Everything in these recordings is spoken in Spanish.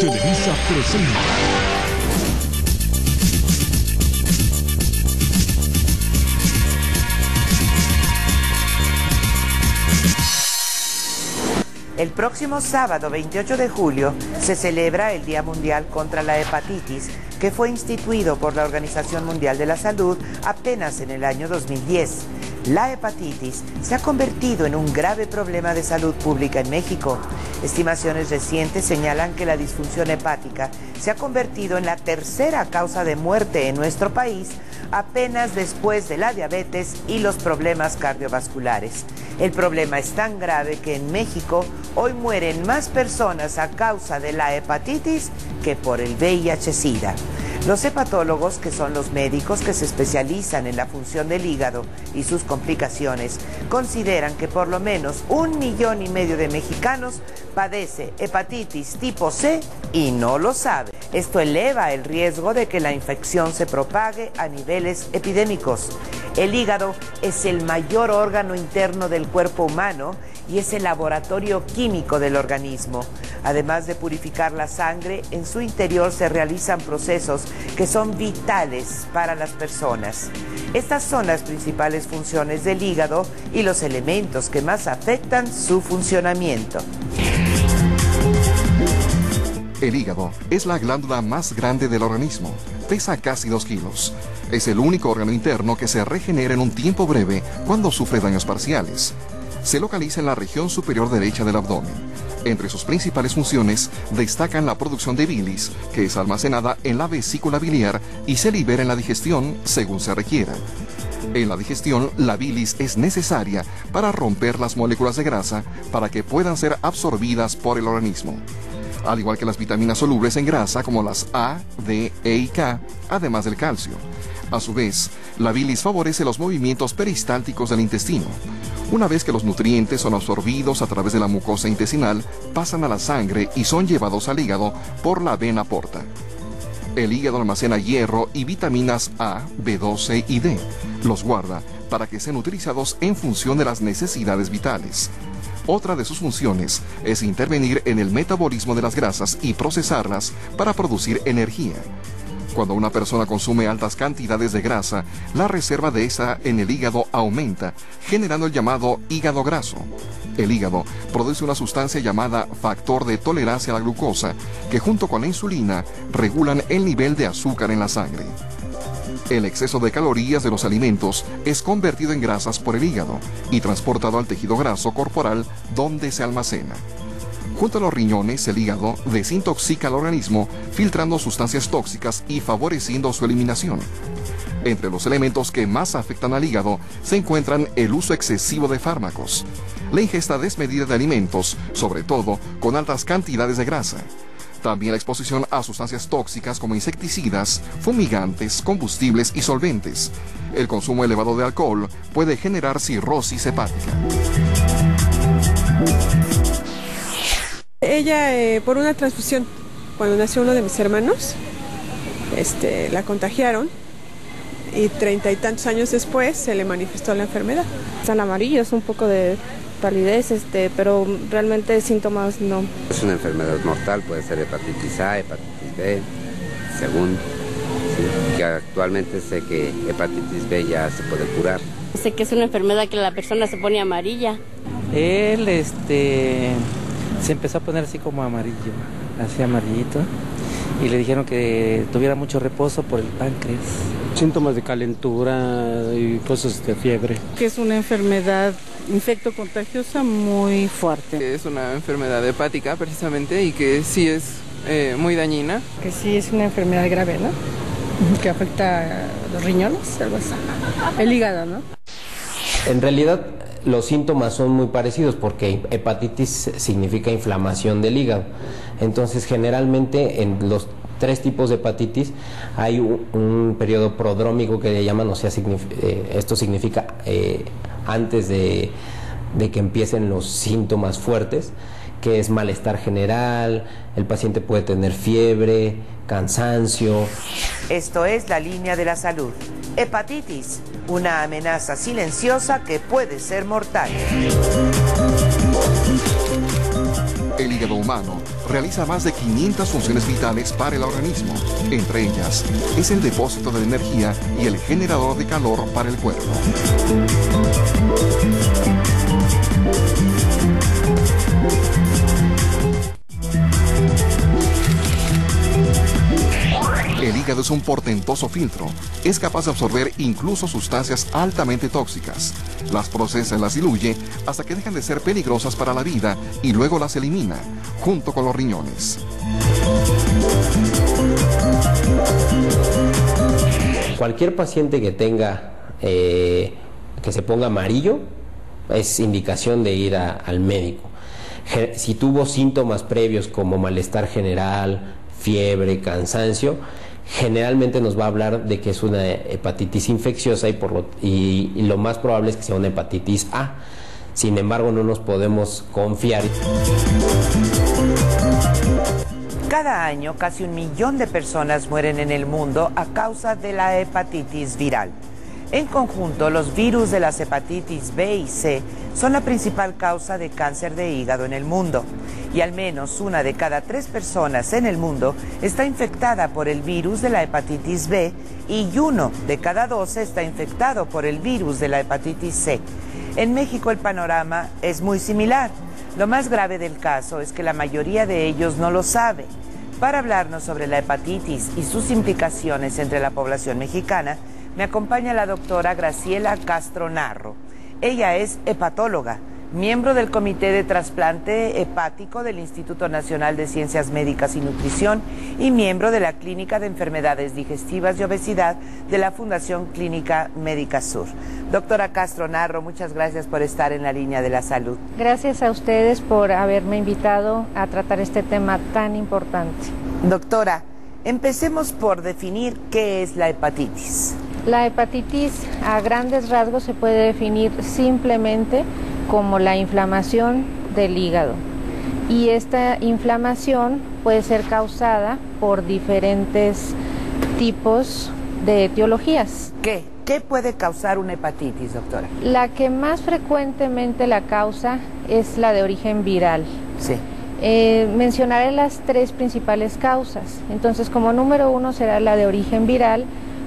Televisa presenta. El próximo sábado 28 de julio se celebra el Día Mundial contra la Hepatitis, que fue instituido por la Organización Mundial de la Salud apenas en el año 2010. La hepatitis se ha convertido en un grave problema de salud pública en México. Estimaciones recientes señalan que la disfunción hepática se ha convertido en la tercera causa de muerte en nuestro país, apenas después de la diabetes y los problemas cardiovasculares. El problema es tan grave que en México hoy mueren más personas a causa de la hepatitis que por el VIH-Sida. Los hepatólogos, que son los médicos que se especializan en la función del hígado y sus complicaciones, consideran que por lo menos 1,5 millones de mexicanos padece hepatitis tipo C y no lo sabe. Esto eleva el riesgo de que la infección se propague a niveles epidémicos. El hígado es el mayor órgano interno del cuerpo humano y es el laboratorio químico del organismo. Además de purificar la sangre, en su interior se realizan procesos que son vitales para las personas. Estas son las principales funciones del hígado y los elementos que más afectan su funcionamiento. El hígado es la glándula más grande del organismo. Pesa casi 2 kilos. Es el único órgano interno que se regenera en un tiempo breve cuando sufre daños parciales. Se localiza en la región superior derecha del abdomen. Entre sus principales funciones destacan la producción de bilis, que es almacenada en la vesícula biliar y se libera en la digestión según se requiera. En la digestión, la bilis es necesaria para romper las moléculas de grasa para que puedan ser absorbidas por el organismo. Al igual que las vitaminas solubles en grasa como las A, D, E y K, además del calcio. A su vez, la bilis favorece los movimientos peristálticos del intestino. Una vez que los nutrientes son absorbidos a través de la mucosa intestinal, pasan a la sangre y son llevados al hígado por la vena porta. El hígado almacena hierro y vitaminas A, B12 y D. Los guarda para que sean utilizados en función de las necesidades vitales. Otra de sus funciones es intervenir en el metabolismo de las grasas y procesarlas para producir energía. Cuando una persona consume altas cantidades de grasa, la reserva de esa en el hígado aumenta, generando el llamado hígado graso. El hígado produce una sustancia llamada factor de tolerancia a la glucosa, que junto con la insulina regulan el nivel de azúcar en la sangre. El exceso de calorías de los alimentos es convertido en grasas por el hígado y transportado al tejido graso corporal donde se almacena. Junto a los riñones, el hígado desintoxica al organismo, filtrando sustancias tóxicas y favoreciendo su eliminación. Entre los elementos que más afectan al hígado se encuentran el uso excesivo de fármacos, la ingesta desmedida de alimentos, sobre todo con altas cantidades de grasa. También la exposición a sustancias tóxicas como insecticidas, fumigantes, combustibles y solventes. El consumo elevado de alcohol puede generar cirrosis hepática. Ella, por una transfusión, cuando nació uno de mis hermanos, la contagiaron y 30 y tantos años después se le manifestó la enfermedad. Están amarillos, un poco de palidez, pero realmente síntomas no. Es una enfermedad mortal, puede ser hepatitis A, hepatitis B, según, sí, que actualmente sé que hepatitis B ya se puede curar. Sé que es una enfermedad que la persona se pone amarilla. Él, se empezó a poner así como amarillo, así amarillito, y le dijeron que tuviera mucho reposo por el páncreas. Síntomas de calentura y cosas de fiebre. Que es una enfermedad infectocontagiosa muy fuerte. Es una enfermedad hepática precisamente y que sí es muy dañina. Que sí es una enfermedad grave, ¿no? Que afecta a los riñones, algo así. El hígado, ¿no? En realidad los síntomas son muy parecidos porque hepatitis significa inflamación del hígado. Entonces generalmente en los 3 tipos de hepatitis hay un periodo prodrómico que le llaman, o sea, esto significa antes de que empiecen los síntomas fuertes, que es malestar general, el paciente puede tener fiebre, cansancio. Esto es La Línea de la Salud. Hepatitis, una amenaza silenciosa que puede ser mortal. El hígado humano realiza más de 500 funciones vitales para el organismo. Entre ellas, es el depósito de energía y el generador de calor para el cuerpo. El hígado es un portentoso filtro. Es capaz de absorber incluso sustancias altamente tóxicas. Las procesa y las diluye hasta que dejan de ser peligrosas para la vida y luego las elimina, junto con los riñones. Cualquier paciente que tenga, que se ponga amarillo, es indicación de ir al médico. Si tuvo síntomas previos como malestar general, fiebre, cansancio, generalmente nos va a hablar de que es una hepatitis infecciosa y lo más probable es que sea una hepatitis A. Sin embargo, no nos podemos confiar. Cada año, casi 1 millón de personas mueren en el mundo a causa de la hepatitis viral. En conjunto, los virus de las hepatitis B y C son la principal causa de cáncer de hígado en el mundo. Y al menos 1 de cada 3 personas en el mundo está infectada por el virus de la hepatitis B y 1 de cada 12 está infectado por el virus de la hepatitis C. En México el panorama es muy similar. Lo más grave del caso es que la mayoría de ellos no lo sabe. Para hablarnos sobre la hepatitis y sus implicaciones entre la población mexicana, me acompaña la doctora Graciela Castro Narro. Ella es hepatóloga, miembro del Comité de Trasplante Hepático del Instituto Nacional de Ciencias Médicas y Nutrición y miembro de la Clínica de Enfermedades Digestivas y Obesidad de la Fundación Clínica Médica Sur. Doctora Castro Narro, muchas gracias por estar en la línea de la salud. Gracias a ustedes por haberme invitado a tratar este tema tan importante. Doctora, empecemos por definir qué es la hepatitis. La hepatitis a grandes rasgos se puede definir simplemente como la inflamación del hígado. Y esta inflamación puede ser causada por diferentes tipos de etiologías. ¿Qué puede causar una hepatitis, doctora? La que más frecuentemente la causa es la de origen viral. Sí. Mencionaré las 3 principales causas. Entonces, como número 1 será la de origen viral,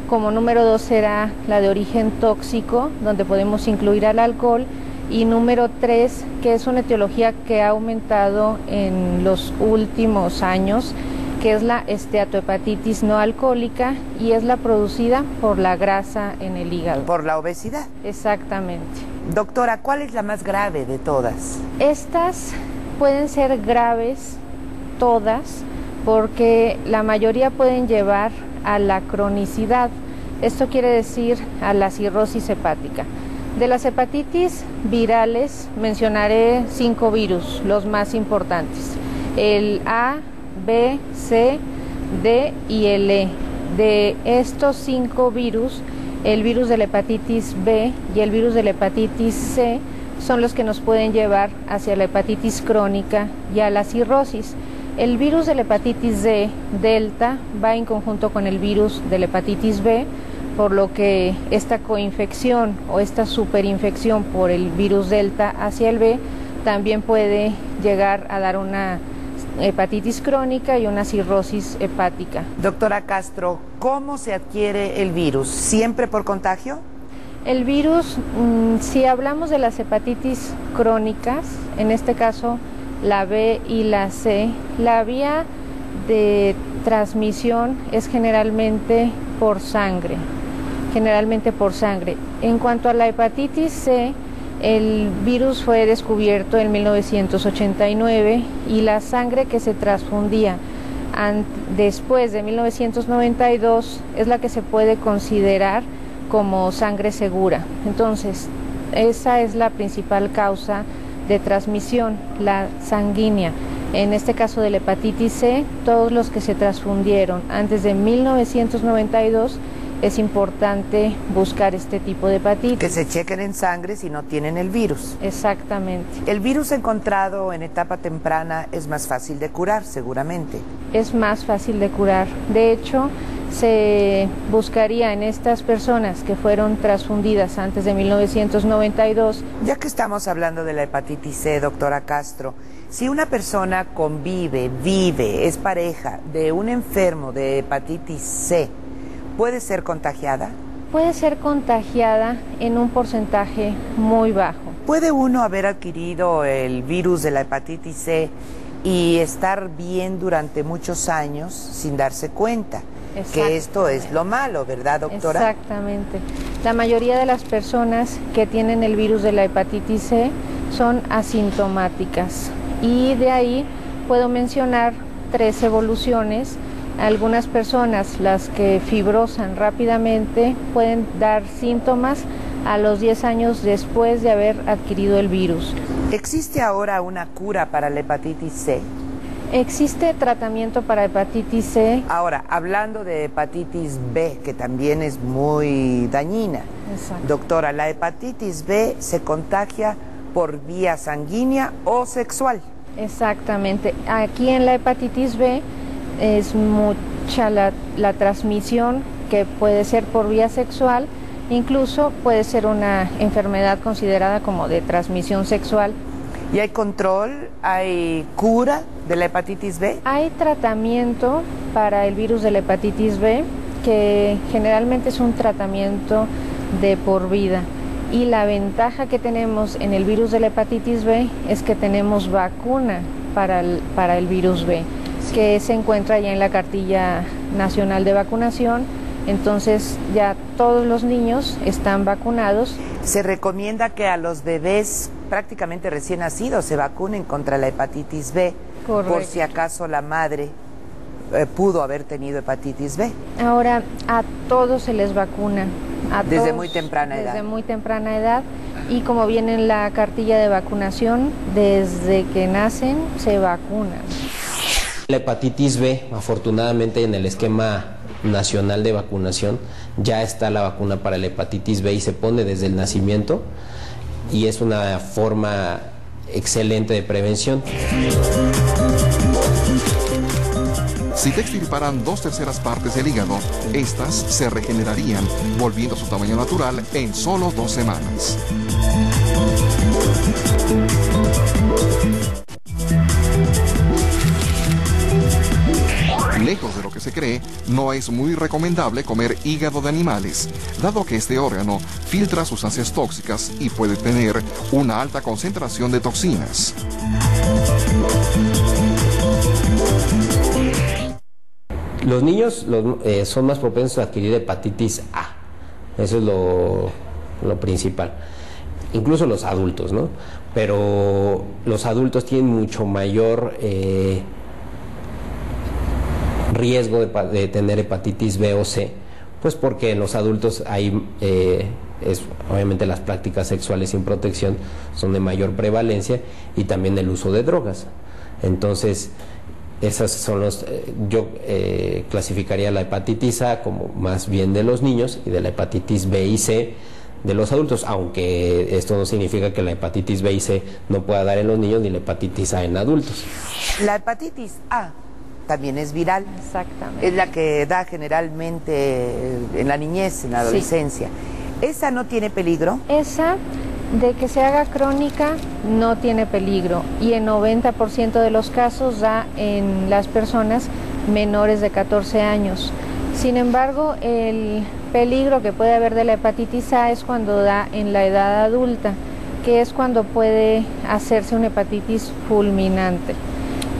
como número 2 será la de origen tóxico, donde podemos incluir al alcohol, y número 3, que es una etiología que ha aumentado en los últimos años, que es la esteatohepatitis no alcohólica y es la producida por la grasa en el hígado. ¿Por la obesidad? Exactamente. Doctora, ¿cuál es la más grave de todas? Estas pueden ser graves todas porque la mayoría pueden llevar a la cronicidad. Esto quiere decir a la cirrosis hepática. De las hepatitis virales mencionaré 5 virus, los más importantes. El A, B, C, D y el E. De estos 5 virus, el virus de la hepatitis B y el virus de la hepatitis C son los que nos pueden llevar hacia la hepatitis crónica y a la cirrosis. El virus de la hepatitis D, delta, va en conjunto con el virus de la hepatitis B, por lo que esta coinfección o esta superinfección por el virus delta hacia el B también puede llegar a dar una hepatitis crónica y una cirrosis hepática. Doctora Castro, ¿cómo se adquiere el virus? ¿Siempre por contagio? El virus, si hablamos de las hepatitis crónicas, en este caso la B y la C, la vía de transmisión es generalmente por sangre. En cuanto a la hepatitis C, el virus fue descubierto en 1989 y la sangre que se transfundía después de 1992 es la que se puede considerar como sangre segura. Entonces, esa es la principal causa de transmisión, la sanguínea. En este caso de la hepatitis C, todos los que se transfundieron antes de 1992, es importante buscar este tipo de hepatitis. Que se chequen en sangre si no tienen el virus. Exactamente. El virus encontrado en etapa temprana es más fácil de curar, seguramente. Es más fácil de curar. De hecho, se buscaría en estas personas que fueron transfundidas antes de 1992. Ya que estamos hablando de la hepatitis C, doctora Castro, Si una persona convive, vive, es pareja de un enfermo de hepatitis C, ¿puede ser contagiada? Puede ser contagiada en un porcentaje muy bajo. ¿Puede uno haber adquirido el virus de la hepatitis C y estar bien durante muchos años sin darse cuenta? Que esto es lo malo, ¿verdad, doctora? Exactamente. La mayoría de las personas que tienen el virus de la hepatitis C son asintomáticas. Y de ahí puedo mencionar 3 evoluciones. Algunas personas, las que fibrosan rápidamente, pueden dar síntomas a los 10 años después de haber adquirido el virus. ¿Existe ahora una cura para la hepatitis C? Existe tratamiento para hepatitis C. Ahora, hablando de hepatitis B, que también es muy dañina. Exacto. Doctora, ¿la hepatitis B se contagia por vía sanguínea o sexual? Exactamente. Aquí en la hepatitis B es mucha la transmisión, que puede ser por vía sexual, incluso puede ser una enfermedad considerada como de transmisión sexual. ¿Y hay control? ¿Hay cura de la hepatitis B? Hay tratamiento para el virus de la hepatitis B, que generalmente es un tratamiento de por vida. Y la ventaja que tenemos en el virus de la hepatitis B es que tenemos vacuna para el virus B, que se encuentra ya en la cartilla nacional de vacunación. Entonces ya todos los niños están vacunados. Se recomienda que a los bebés prácticamente recién nacidos se vacunen contra la hepatitis B. Correcto. Por si acaso la madre pudo haber tenido hepatitis B. Ahora a todos se les vacuna. Desde muy temprana edad. Desde muy temprana edad, y como viene en la cartilla de vacunación, desde que nacen se vacunan. La hepatitis B, afortunadamente en el esquema nacional de vacunación, ya está la vacuna para la hepatitis B y se pone desde el nacimiento, y es una forma excelente de prevención. Si te extirparan 2/3 partes del hígado, estas se regenerarían, volviendo a su tamaño natural en solo 2 semanas. Lejos de lo que se cree, no es muy recomendable comer hígado de animales, dado que este órgano filtra sustancias tóxicas y puede tener una alta concentración de toxinas. Los niños son más propensos a adquirir hepatitis A, eso es lo principal. Incluso los adultos, ¿no? Pero los adultos tienen mucho mayor riesgo de tener hepatitis B o C, pues porque en los adultos hay, obviamente las prácticas sexuales sin protección son de mayor prevalencia, y también el uso de drogas. Entonces, esas son yo clasificaría la hepatitis A como más bien de los niños, y de la hepatitis B y C de los adultos, aunque esto no significa que la hepatitis B y C no pueda dar en los niños, ni la hepatitis A en adultos. La hepatitis A también es viral. Exactamente. Es la que da generalmente en la niñez, en la adolescencia. Sí. ¿Esa no tiene peligro? Esa, de que se haga crónica, no tiene peligro, y en 90% de los casos da en las personas menores de 14 años. Sin embargo, el peligro que puede haber de la hepatitis A es cuando da en la edad adulta, que es cuando puede hacerse una hepatitis fulminante.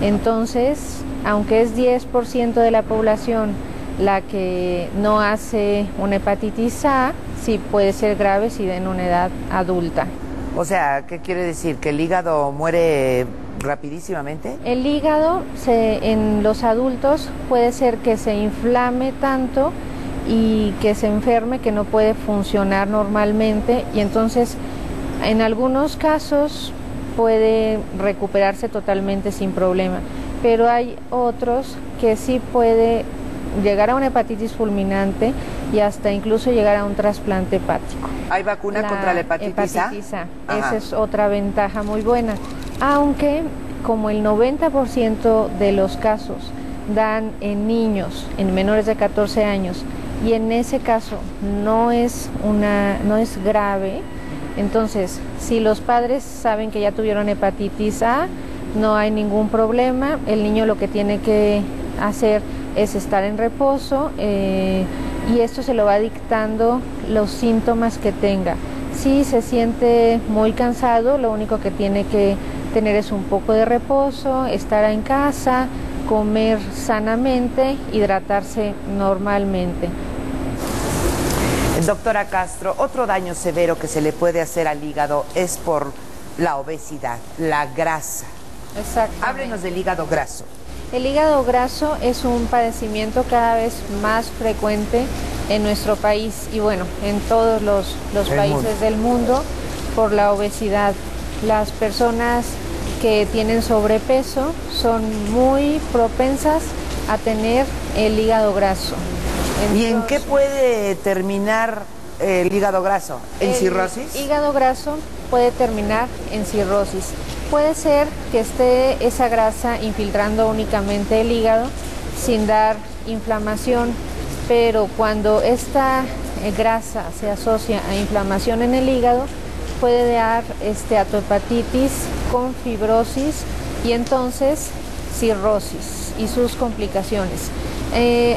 Entonces, aunque es 10% de la población la que no hace una hepatitis A, sí puede ser grave si da en una edad adulta. O sea, ¿qué quiere decir? ¿Que el hígado muere rapidísimamente? El hígado en los adultos puede ser que se inflame tanto y que se enferme, que no puede funcionar normalmente, y entonces en algunos casos puede recuperarse totalmente sin problema, pero hay otros que sí puede llegar a una hepatitis fulminante y hasta incluso llegar a un trasplante hepático. ¿Hay vacuna contra la hepatitis A? Esa es otra ventaja muy buena, aunque como el 90% de los casos dan en niños, en menores de 14 años, y en ese caso no es grave, entonces si los padres saben que ya tuvieron hepatitis A, no hay ningún problema. El niño lo que tiene que hacer es estar en reposo y esto se lo va dictando los síntomas que tenga. Si se siente muy cansado, lo único que tiene que tener es un poco de reposo, estar en casa, comer sanamente, hidratarse normalmente. Doctora Castro, otro daño severo que se le puede hacer al hígado es por la obesidad, la grasa. Exactamente. Háblenos del hígado graso. El hígado graso es un padecimiento cada vez más frecuente en nuestro país y bueno, en todos los países del mundo por la obesidad. Las personas que tienen sobrepeso son muy propensas a tener el hígado graso. Entonces, ¿y en qué puede terminar el hígado graso? ¿En cirrosis? El hígado graso puede terminar en cirrosis. Puede ser que esté esa grasa infiltrando únicamente el hígado sin dar inflamación, pero cuando esta grasa se asocia a inflamación en el hígado, puede dar esteatohepatitis con fibrosis y entonces cirrosis y sus complicaciones.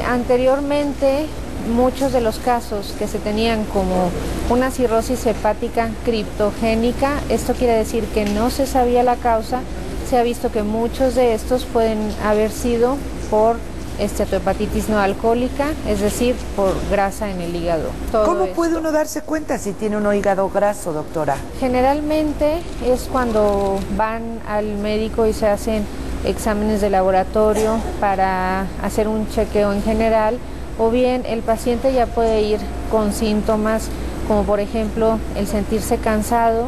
Anteriormente, muchos de los casos que se tenían como una cirrosis hepática criptogénica, esto quiere decir que no se sabía la causa, se ha visto que muchos de estos pueden haber sido por esteatohepatitis no alcohólica, es decir, por grasa en el hígado. ¿Cómo puede uno darse cuenta si tiene uno hígado graso, doctora? Generalmente es cuando van al médico y se hacen exámenes de laboratorio para hacer un chequeo en general, o bien el paciente ya puede ir con síntomas como por ejemplo el sentirse cansado,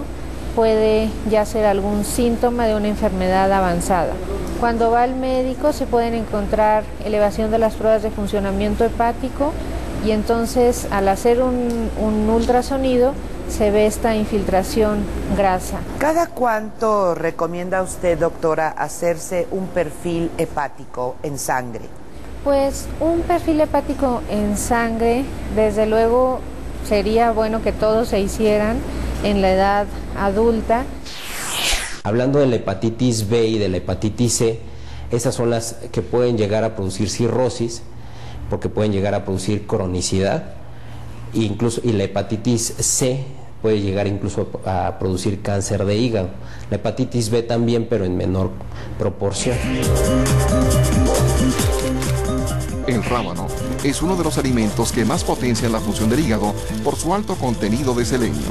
puede ya ser algún síntoma de una enfermedad avanzada. Cuando va al médico se pueden encontrar elevación de las pruebas de funcionamiento hepático y entonces al hacer un ultrasonido se ve esta infiltración grasa. ¿Cada cuánto recomienda usted, doctora, hacerse un perfil hepático en sangre? Pues un perfil hepático en sangre, desde luego sería bueno que todos se hicieran en la edad adulta. Hablando de la hepatitis B y de la hepatitis C, esas son las que pueden llegar a producir cirrosis, porque pueden llegar a producir cronicidad, y la hepatitis C puede llegar incluso a producir cáncer de hígado. La hepatitis B también, pero en menor proporción. El rábano es uno de los alimentos que más potencian la función del hígado por su alto contenido de selenio.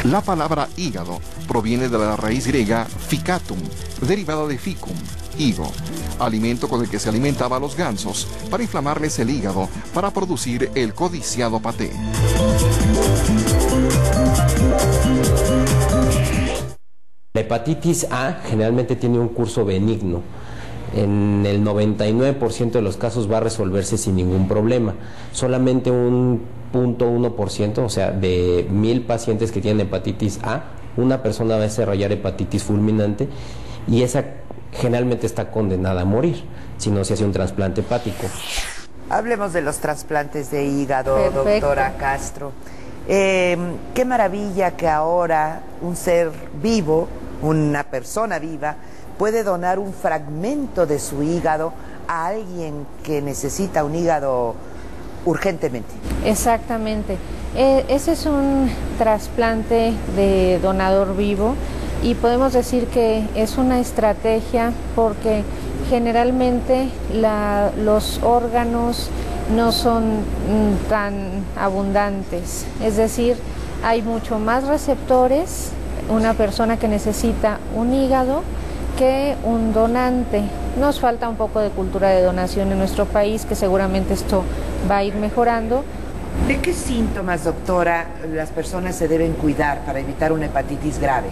La palabra hígado proviene de la raíz griega ficatum, derivada de ficum, higo, alimento con el que se alimentaba a los gansos para inflamarles el hígado para producir el codiciado paté. La hepatitis A generalmente tiene un curso benigno. En el 99% de los casos va a resolverse sin ningún problema. Solamente un 0.1%, o sea, de 1000 pacientes que tienen hepatitis A, una persona va a desarrollar hepatitis fulminante y esa generalmente está condenada a morir si no se hace un trasplante hepático. Hablemos de los trasplantes de hígado, Perfecto. Doctora Castro. Qué maravilla que ahora un ser vivo, una persona viva, puede donar un fragmento de su hígado a alguien que necesita un hígado urgentemente. Exactamente. Ese es un trasplante de donador vivo y podemos decir que es una estrategia porque generalmente los órganos no son tan abundantes, es decir, hay mucho más receptores, una persona que necesita un hígado que un donante. Nos falta un poco de cultura de donación en nuestro país, que seguramente esto va a ir mejorando. ¿De qué síntomas, doctora, las personas se deben cuidar para evitar una hepatitis grave?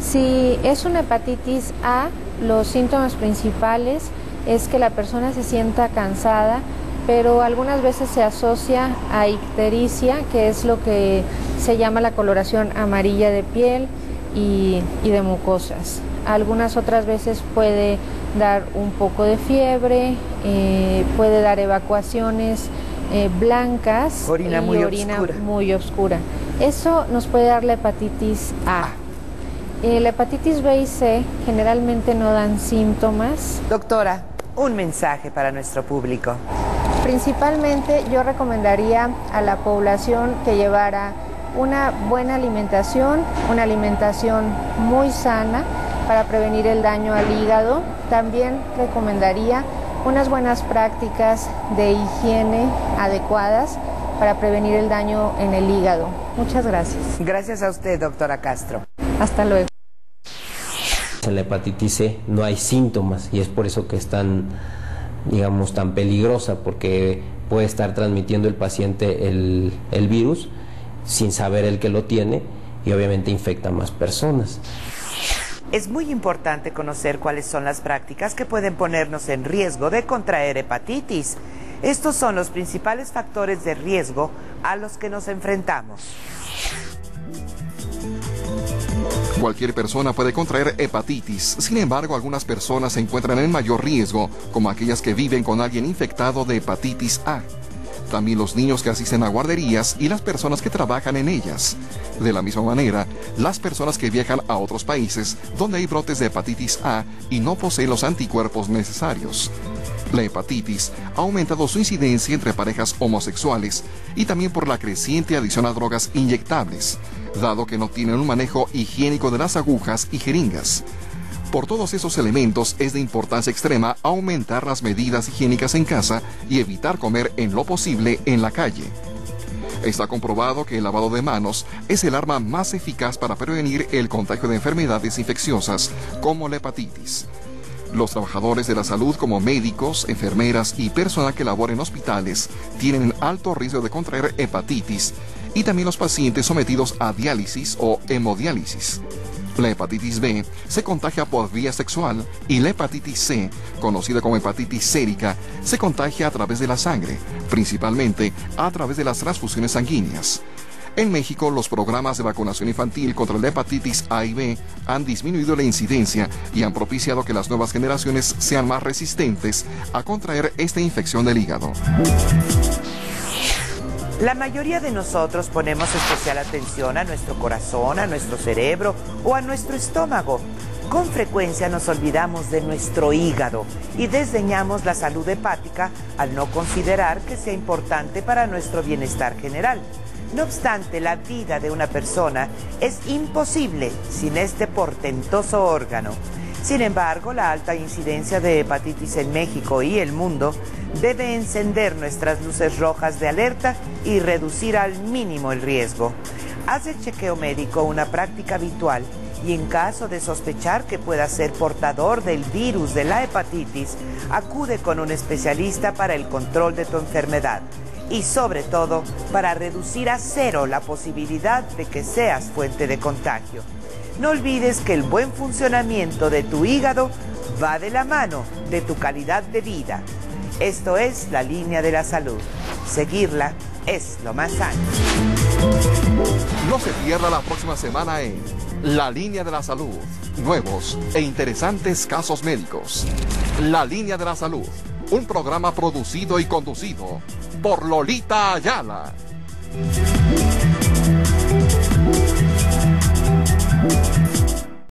Si es una hepatitis A, los síntomas principales es que la persona se sienta cansada, pero algunas veces se asocia a ictericia, que es lo que se llama la coloración amarilla de piel y de mucosas. algunas otras veces puede dar un poco de fiebre, puede dar evacuaciones blancas orina y muy orina oscura. muy oscura. Eso nos puede dar la hepatitis A. La hepatitis B y C generalmente no dan síntomas. Doctora, un mensaje para nuestro público. Principalmente yo recomendaría a la población que llevara una buena alimentación, una alimentación muy sana para prevenir el daño al hígado. También recomendaría unas buenas prácticas de higiene adecuadas para prevenir el daño en el hígado. Muchas gracias. Gracias a usted, doctora Castro. Hasta luego. En la hepatitis C no hay síntomas y es por eso que es tan, digamos, tan peligrosa, porque puede estar transmitiendo el paciente el virus sin saber el que lo tiene y obviamente infecta a más personas. Es muy importante conocer cuáles son las prácticas que pueden ponernos en riesgo de contraer hepatitis. Estos son los principales factores de riesgo a los que nos enfrentamos. Cualquier persona puede contraer hepatitis, sin embargo, algunas personas se encuentran en mayor riesgo, como aquellas que viven con alguien infectado de hepatitis A. También los niños que asisten a guarderías y las personas que trabajan en ellas. De la misma manera, las personas que viajan a otros países donde hay brotes de hepatitis A y no poseen los anticuerpos necesarios. La hepatitis ha aumentado su incidencia entre parejas homosexuales y también por la creciente adicción a drogas inyectables, dado que no tienen un manejo higiénico de las agujas y jeringas. Por todos esos elementos es de importancia extrema aumentar las medidas higiénicas en casa y evitar comer en lo posible en la calle. Está comprobado que el lavado de manos es el arma más eficaz para prevenir el contagio de enfermedades infecciosas como la hepatitis. Los trabajadores de la salud como médicos, enfermeras y personal que labora en hospitales tienen alto riesgo de contraer hepatitis y también los pacientes sometidos a diálisis o hemodiálisis. La hepatitis B se contagia por vía sexual y la hepatitis C, conocida como hepatitis sérica, se contagia a través de la sangre, principalmente a través de las transfusiones sanguíneas. En México, los programas de vacunación infantil contra la hepatitis A y B han disminuido la incidencia y han propiciado que las nuevas generaciones sean más resistentes a contraer esta infección del hígado. La mayoría de nosotros ponemos especial atención a nuestro corazón, a nuestro cerebro o a nuestro estómago. Con frecuencia nos olvidamos de nuestro hígado y desdeñamos la salud hepática al no considerar que sea importante para nuestro bienestar general. No obstante, la vida de una persona es imposible sin este portentoso órgano. Sin embargo, la alta incidencia de hepatitis en México y el mundo debe encender nuestras luces rojas de alerta y reducir al mínimo el riesgo. Haz el chequeo médico una práctica habitual y en caso de sospechar que pueda ser portador del virus de la hepatitis, acude con un especialista para el control de tu enfermedad y sobre todo para reducir a cero la posibilidad de que seas fuente de contagio. No olvides que el buen funcionamiento de tu hígado va de la mano de tu calidad de vida. Esto es la línea de la salud. Seguirla es lo más sano. No se pierda la próxima semana en La Línea de la Salud. Nuevos e interesantes casos médicos. La Línea de la Salud. Un programa producido y conducido por Lolita Ayala.